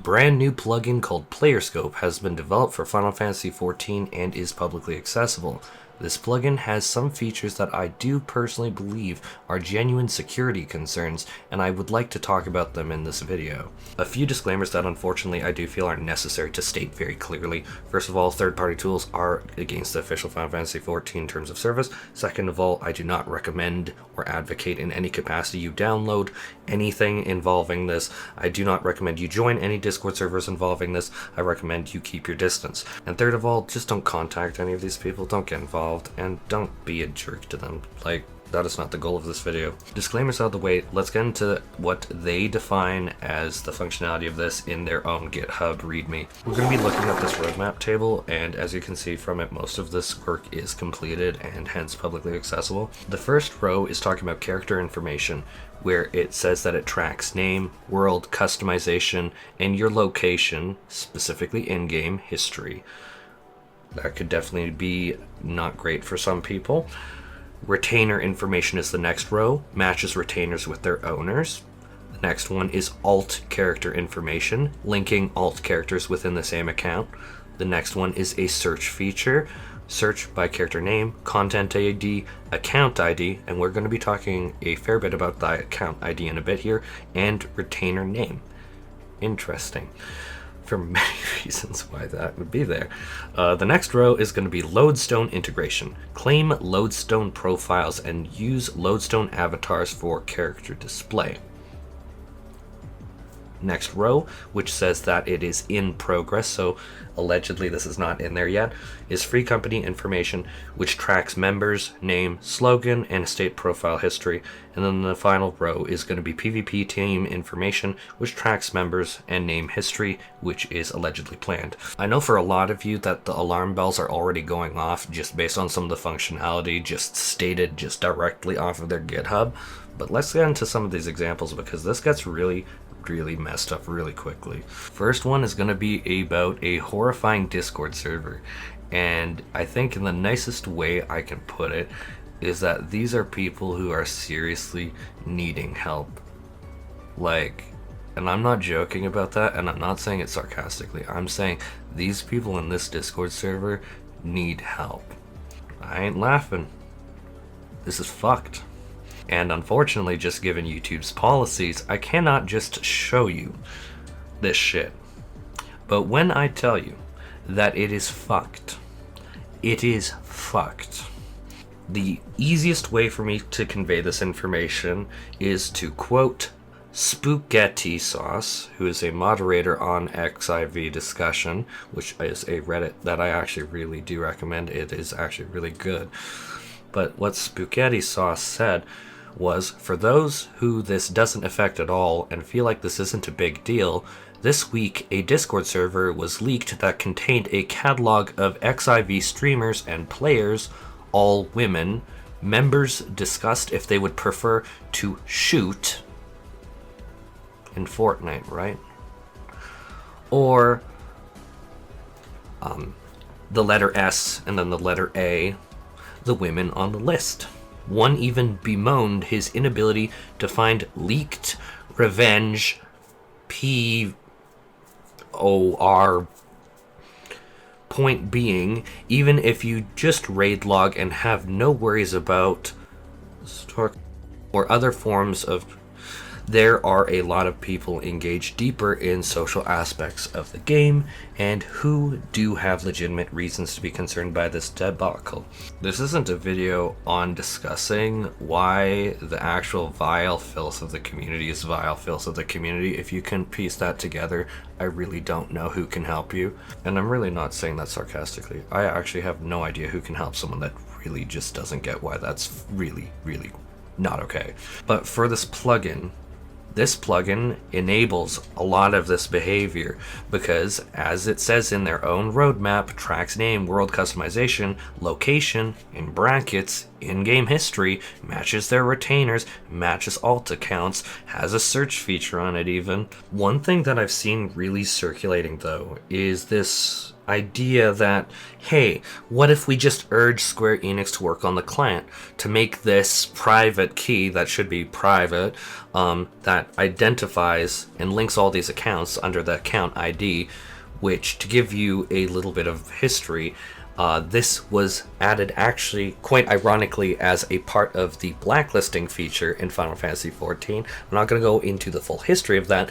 brand new plugin called Playerscope has been developed for Final Fantasy XIV and is publicly accessible. This plugin has some features that I do personally believe are genuine security concerns, and I would like to talk about them in this video. A few disclaimers that unfortunately I do feel are necessary to state very clearly. First of all, third-party tools are against the official Final Fantasy XIV terms of service. Second of all, I do not recommend or advocate in any capacity you download anything involving this. I do not recommend you join any Discord servers involving this. I recommend you keep your distance. And third of all, just don't contact any of these people, don't get involved, and don't be a jerk to them. Like, that is not the goal of this video. Disclaimers out of the way, let's get into what they define as the functionality of this in their own GitHub README. We're going to be looking at this roadmap table, and as you can see from it, most of this work is completed and hence publicly accessible. The first row is talking about character information, where it says that it tracks name, world, customization, and your location, specifically in-game history. That could definitely be not great for some people. Retainer information is the next row, matches retainers with their owners. The next one is alt character information, linking alt characters within the same account. The next one is a search feature, search by character name, content ID, account ID, and we're going to be talking a fair bit about the account ID in a bit here, and retainer name. Interesting. For many reasons why that would be there. The next row is going to be Lodestone integration. Claim Lodestone profiles and use Lodestone avatars for character display. Next row, which says that it is in progress, so allegedly this is not in there yet, is free company information, which tracks members, name, slogan, and estate profile history. And then the final row is going to be PvP team information, which tracks members and name history, which is allegedly planned. I know for a lot of you that the alarm bells are already going off just based on some of the functionality just stated just directly off of their GitHub, but let's get into some of these examples because this gets really messed up really quickly. First one is going to be about a horrifying Discord server, and I think in the nicest way I can put it is that these are people who are seriously needing help. Like, and I'm not joking about that, and I'm not saying it sarcastically. I'm saying these people in this Discord server need help. I ain't laughing. This is fucked. And unfortunately, just given YouTube's policies, I cannot just show you this shit. But when I tell you that it is fucked, it is fucked. The easiest way for me to convey this information is to quote Spaghetti Sauce, who is a moderator on XIV Discussion, which is a Reddit that I actually really do recommend. It is actually really good. But what Spaghetti Sauce said was, for those who this doesn't affect at all and feel like this isn't a big deal, this week a Discord server was leaked that contained a catalog of XIV streamers and players, all women. Members discussed if they would prefer to shoot in Fortnite, right? Or the letter S and then the letter A, the women on the list. One even bemoaned his inability to find leaked revenge POR. Point being, even if you just raid log and have no worries about or other forms of, there are a lot of people engaged deeper in social aspects of the game and who do have legitimate reasons to be concerned by this debacle. This isn't a video on discussing why the actual vile filth of the community is vile filth of the community. If you can piece that together, I really don't know who can help you. And I'm really not saying that sarcastically. I actually have no idea who can help someone that really just doesn't get why that's really not okay. But for this plugin enables a lot of this behavior because, as it says in their own roadmap, tracks name, world customization, location, in brackets, in-game history, matches their retainers, matches alt accounts, has a search feature on it even. One thing that I've seen really circulating though is this idea that, hey, what if we just urge Square Enix to work on the client to make this private key that should be private, that identifies and links all these accounts under the account ID, which, to give you a little bit of history, this was added actually quite ironically as a part of the blacklisting feature in Final Fantasy XIV. I'm not going to go into the full history of that,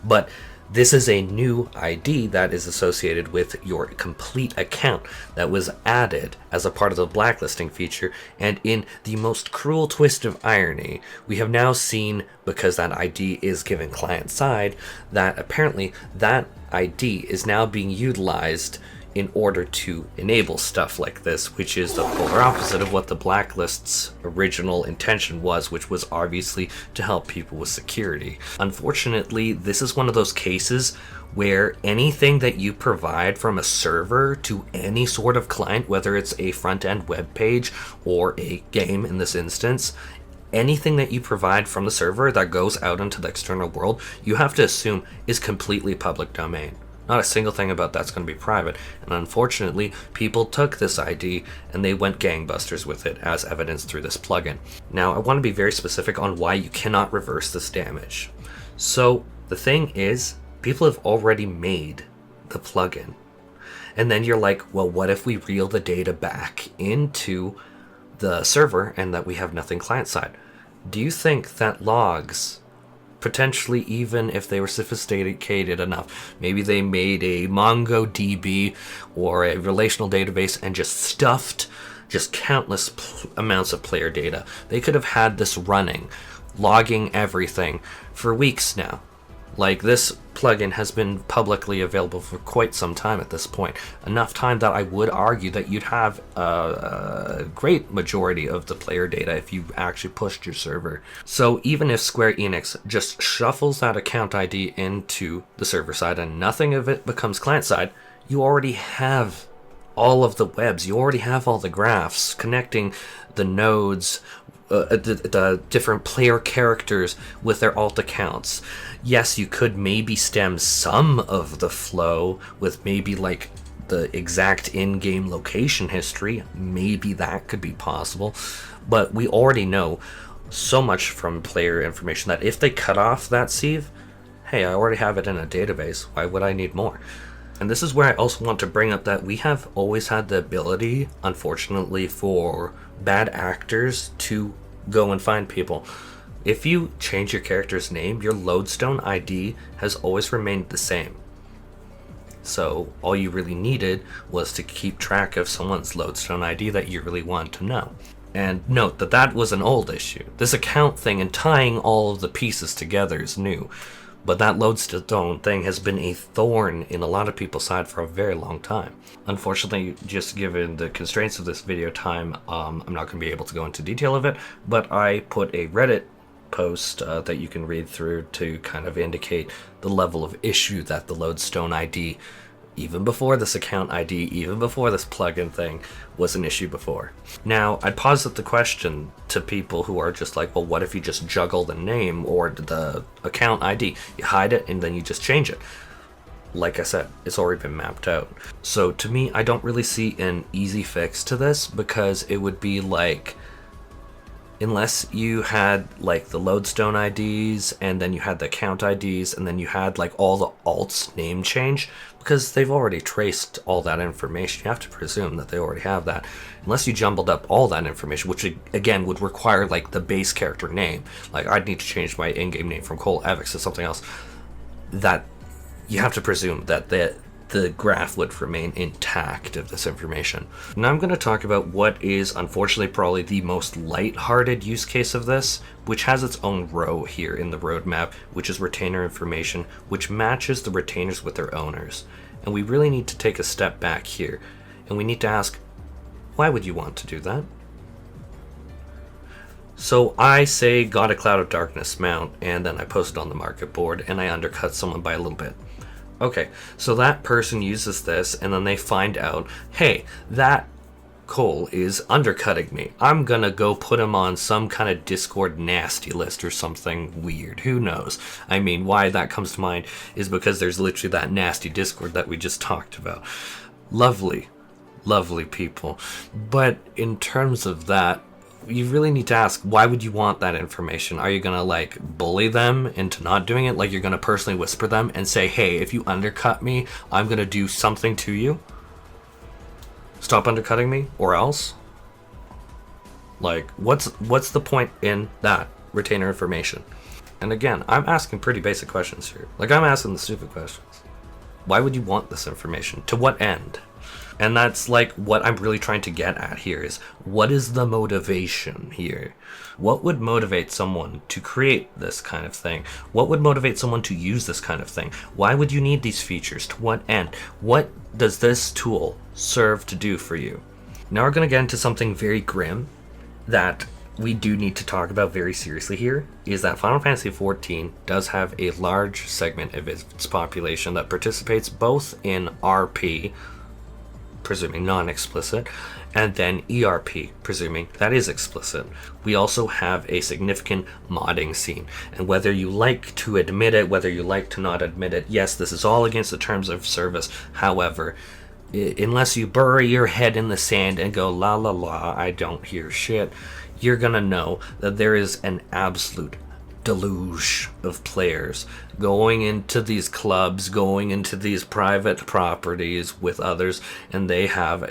but this is a new ID that is associated with your complete account that was added as a part of the blacklisting feature, and in the most cruel twist of irony, we have now seen, because that ID is given client-side, that apparently that ID is now being utilized in order to enable stuff like this, which is the polar opposite of what the blacklist's original intention was, which was obviously to help people with security. Unfortunately, this is one of those cases where anything that you provide from a server to any sort of client, whether it's a front-end web page or a game in this instance, anything that you provide from the server that goes out into the external world, you have to assume is completely public domain. Not a single thing about that's going to be private, and unfortunately, people took this ID and they went gangbusters with it, as evidenced through this plugin. Now, I want to be very specific on why you cannot reverse this damage. So, the thing is, people have already made the plugin. And then you're like, well, what if we reel the data back into the server and that we have nothing client-side? Do you think that logs, potentially even if they were sophisticated enough, maybe they made a MongoDB or a relational database and just stuffed just countless amounts of player data, they could have had this running, logging everything for weeks now? Like, this plugin has been publicly available for quite some time at this point. Enough time that I would argue that you'd have a great majority of the player data if you actually pushed your server. So even if Square Enix just shuffles that account ID into the server side and nothing of it becomes client side, you already have all of the webs. You already have all the graphs connecting the nodes, the different player characters with their alt accounts. Yes, you could maybe stem some of the flow with maybe like the exact in-game location history. Maybe that could be possible, but we already know so much from player information that if they cut off that sieve, hey, I already have it in a database. Why would I need more? And this is where I also want to bring up that we have always had the ability, unfortunately, for bad actors to go and find people. If you change your character's name, your Lodestone ID has always remained the same. So all you really needed was to keep track of someone's Lodestone ID that you really wanted to know. And note that that was an old issue. This account thing and tying all of the pieces together is new. But that Lodestone thing has been a thorn in a lot of people's side for a very long time. Unfortunately, just given the constraints of this video time, I'm not going to be able to go into detail of it, but I put a Reddit post that you can read through to kind of indicate the level of issue that the Lodestone ID, even before this account ID, even before this plugin thing, was an issue before. Now, I'd posit the question to people who are just like, well, what if you just juggle the name or the account ID? You hide it and then you just change it. Like I said, it's already been mapped out. So to me, I don't really see an easy fix to this, because it would be like, unless you had like the Lodestone IDs and then you had the account IDs and then you had like all the alts name change, because they've already traced all that information. You have to presume that they already have that. Unless you jumbled up all that information, which again would require like the base character name. Like, I'd need to change my in-game name from Cole Evix to something else. That you have to presume that the graph would remain intact of this information. Now I'm going to talk about what is unfortunately probably the most light-hearted use case of this, which has its own row here in the roadmap, which is retainer information, which matches the retainers with their owners. And we really need to take a step back here, and we need to ask, why would you want to do that? So I say got a Cloud of Darkness mount, and then I post it on the market board, and I undercut someone by a little bit. Okay, so that person uses this, and then they find out, hey, that Cole is undercutting me. I'm gonna go put him on some kind of Discord nasty list or something weird. Who knows? I mean, why that comes to mind is because there's literally that nasty Discord that we just talked about. Lovely, lovely people. But in terms of that, you really need to ask, why would you want that information? Are you gonna like bully them into not doing it? Like you're gonna personally whisper them and say, hey, if you undercut me, I'm gonna do something to you? Stop undercutting me or else? Like, what's the point in that retainer information? And again, I'm asking pretty basic questions here. Like, I'm asking the stupid questions. Why would you want this information? To what end? And that's like what I'm really trying to get at here is, what is the motivation here? What would motivate someone to create this kind of thing? What would motivate someone to use this kind of thing? Why would you need these features? To what end? What does this tool serve to do for you? Now we're going to get into something very grim that we do need to talk about very seriously here, is that Final Fantasy XIV does have a large segment of its population that participates both in RP, presuming non-explicit, and then ERP, presuming that is explicit. We also have a significant modding scene, and whether you like to admit it, whether you like to not admit it, yes, this is all against the terms of service. However, unless you bury your head in the sand and go, la la la, I don't hear shit, you're gonna know that there is an absolute deluge of players going into these clubs, going into these private properties with others, and they have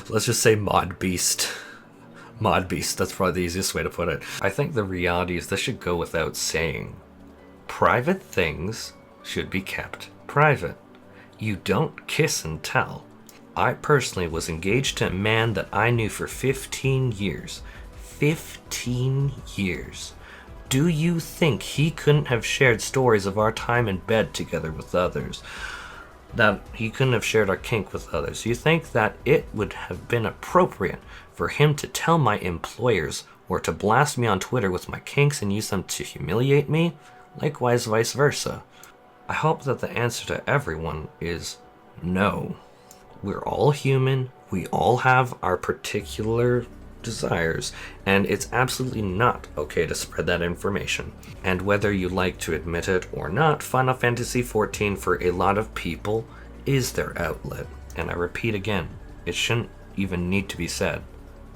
let's just say Modbeast, that's probably the easiest way to put it. I think the reality is this should go without saying. Private things should be kept private. You don't kiss and tell. I personally was engaged to a man that I knew for 15 years. 15 years. Do you think he couldn't have shared stories of our time in bed together with others? That he couldn't have shared our kink with others? You think that it would have been appropriate for him to tell my employers or to blast me on Twitter with my kinks and use them to humiliate me? Likewise, vice versa. I hope that the answer to everyone is no. We're all human. We all have our particular desires, and it's absolutely not okay to spread that information. And whether you like to admit it or not, Final Fantasy XIV for a lot of people is their outlet. And I repeat again, it shouldn't even need to be said,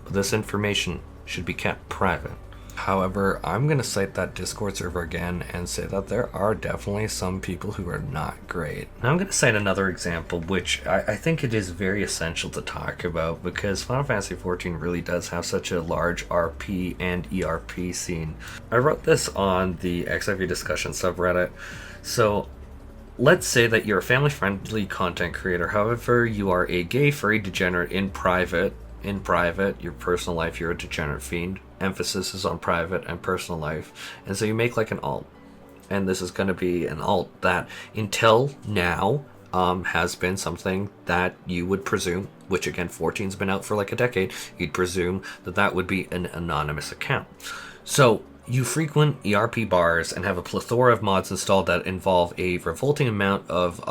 but this information should be kept private. However, I'm going to cite that Discord server again and say that there are definitely some people who are not great. Now I'm going to cite another example, which I think it is very essential to talk about, because Final Fantasy XIV really does have such a large RP and ERP scene. I wrote this on the XIV discussion subreddit. So let's say that you're a family-friendly content creator. However, you are a gay furry degenerate in private, your personal life, you're a degenerate fiend. Emphasis is on private and personal life. And so you make like an alt. And this is going to be an alt that until now has been something that you would presume, which again 14's been out for like a decade, you'd presume that that would be an anonymous account. So you frequent ERP bars and have a plethora of mods installed that involve a revolting amount of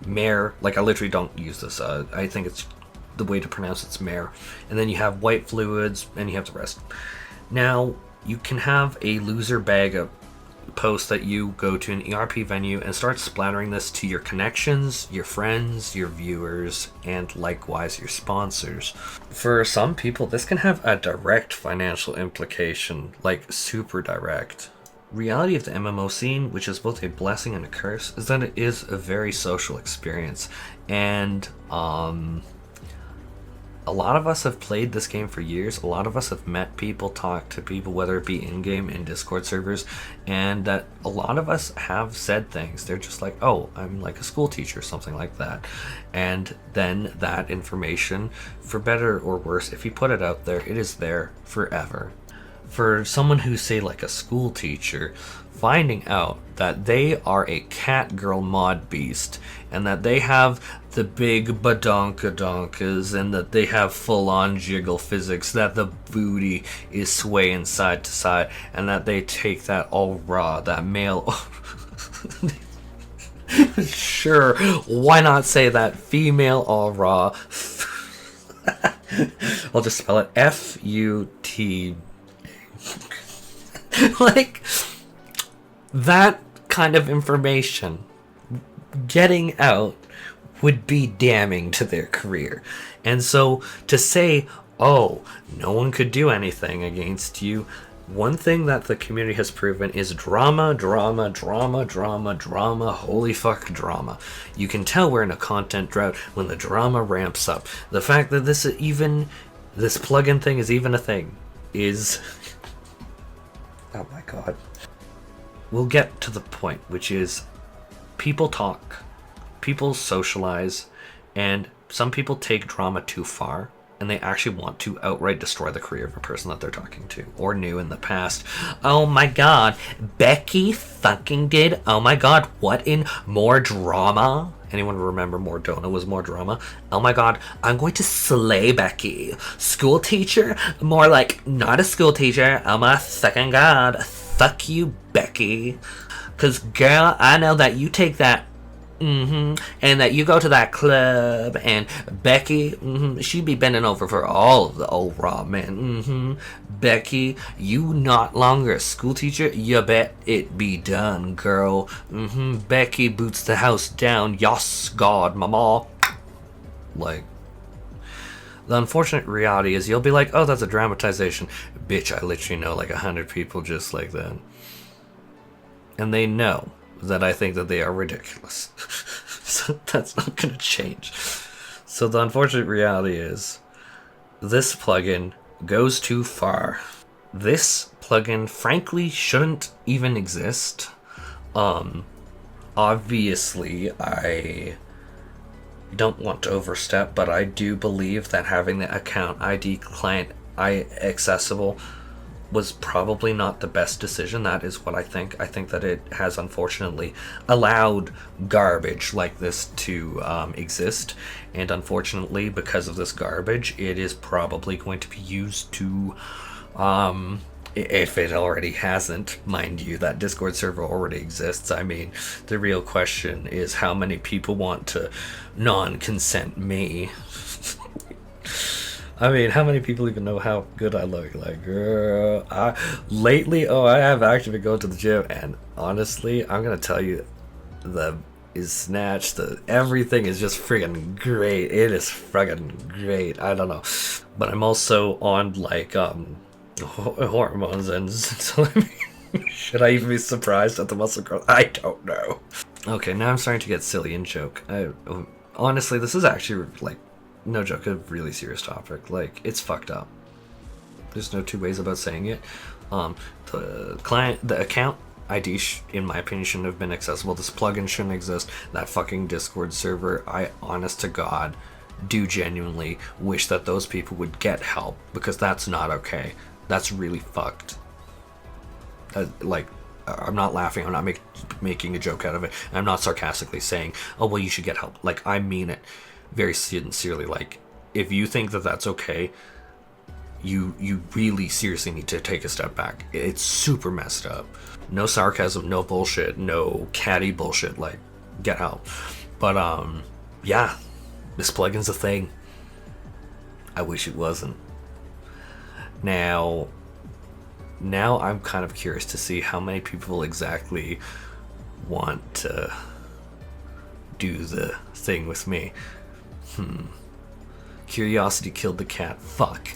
mare, like I literally don't use this, I think it's the way to pronounce it's mare, and then you have white fluids and you have the rest. Now you can have a loser bag of posts that you go to an ERP venue and start splattering this to your connections, your friends, your viewers, and likewise your sponsors. For some people this can have a direct financial implication, like super direct. Reality of the MMO scene, which is both a blessing and a curse, is that it is a very social experience, and a lot of us have played this game for years. A lot of us have met people, talked to people, whether it be in-game, in Discord servers, and that a lot of us have said things. They're just like, oh, I'm like a school teacher, something like that. And then that information, for better or worse, if you put it out there, it is there forever. For someone who's, say, like a school teacher, finding out that they are a cat girl mod beast, and that they have the big badonkadonkas, and that they have full-on jiggle physics, that the booty is swaying side to side, and that they take that all raw, that male... Sure, why not say that female all raw? I'll just spell it F-U-T... Like, that kind of information getting out would be damning to their career. And so to say, oh, no one could do anything against you, one thing that the community has proven is drama, drama, drama, drama, drama, holy fuck drama. You can tell we're in a content drought when the drama ramps up. The fact that this plugin thing is even a thing is... oh my god. We'll get to the point, which is people talk, people socialize, and some people take drama too far, and they actually want to outright destroy the career of a person that they're talking to, or knew in the past. Oh my god, Becky fucking did, oh my god, what in more drama? Anyone remember Mordona was more drama? Oh my god, I'm going to slay Becky. School teacher? More like, not a school teacher, oh my fucking god. Fuck you, Becky. Cause girl, I know that you take that and that you go to that club, and Becky, she'd be bending over for all of the old raw men. Becky, you not longer a school teacher, you bet it be done, girl. Becky boots the house down, yas god, mama. Like, the unfortunate reality is you'll be like, oh, that's a dramatization. Bitch, I literally know like 100 people just like that. And they know that I think that they are ridiculous. So that's not going to change. So the unfortunate reality is this plugin goes too far. This plugin frankly shouldn't even exist. Obviously I don't want to overstep, but I do believe that having the AccountId client accessible was probably not the best decision. That is what I think. I think that it has unfortunately allowed garbage like this to exist, and unfortunately because of this garbage it is probably going to be used to if it already hasn't, mind you, that Discord server already exists. I mean, the real question is how many people want to non-consent me. I mean, how many people even know how good I look? Like, girl, lately, I have actually been going to the gym, and honestly, I'm gonna tell you, everything is just friggin' great. It is friggin' great. I don't know, but I'm also on like hormones, and so I mean, should I even be surprised at the muscle growth? I don't know. Okay, now I'm starting to get silly and joke. Honestly, this is actually like, no joke, a really serious topic. Like, it's fucked up. There's no two ways about saying it. The account ID, in my opinion, shouldn't have been accessible. This plugin shouldn't exist. That fucking Discord server, I, honest to God, do genuinely wish that those people would get help, because that's not okay. That's really fucked. Like, I'm not laughing. I'm not making a joke out of it. I'm not sarcastically saying, oh, well, you should get help. Like, I mean it very sincerely. Like, if you think that that's okay, you really seriously need to take a step back. It's super messed up. No sarcasm, no bullshit, no catty bullshit. Like, get help. But yeah, this plugin's a thing. I wish it wasn't. Now I'm kind of curious to see how many people exactly want to do the thing with me. Curiosity killed the cat. Fuck.